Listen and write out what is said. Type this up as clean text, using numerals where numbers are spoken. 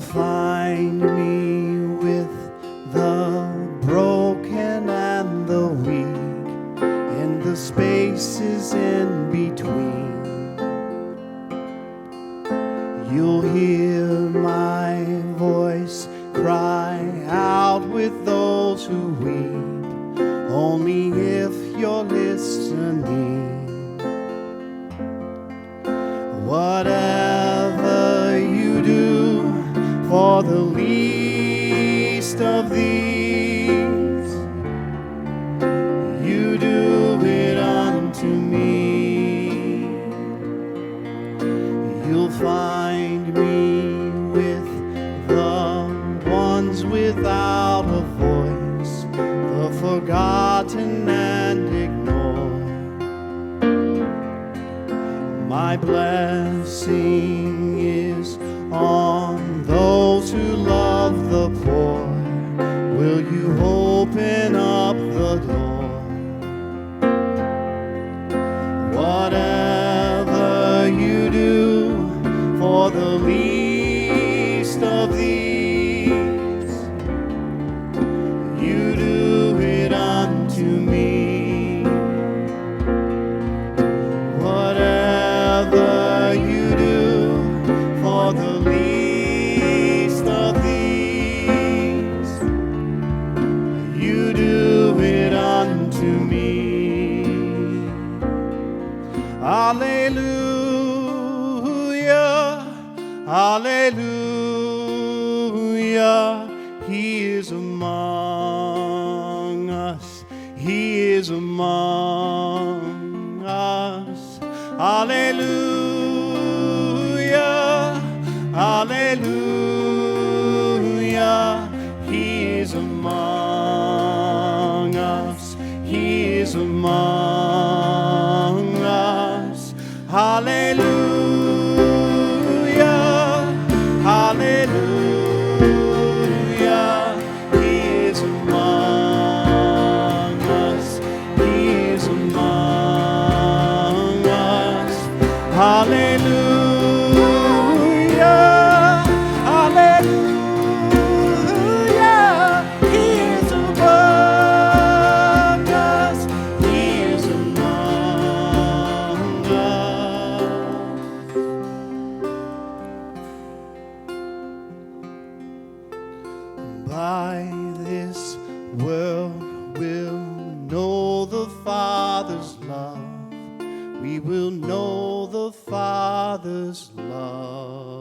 find me with the broken and the weak, in the spaces in between. You'll hear my voice cry out with those who weep, only if you're listening. Whatever you do for the least of these, you do it unto me. You'll find me with the ones without a voice, the forgotten and ignored. My blessing is on those who love the poor. Will you open up the door? Whatever you do for the least of these, you do it unto me. Whatever you do for the least of these, you do it unto me. Hallelujah, hallelujah. He is among us. He is among us. Hallelujah, hallelujah. He is among us. He is among us. Hallelujah, hallelujah. He is among us. He is among us. Hallelujah, hallelujah. He is among us. He is among us. By this world will know the Father's love. We will know the Father's love.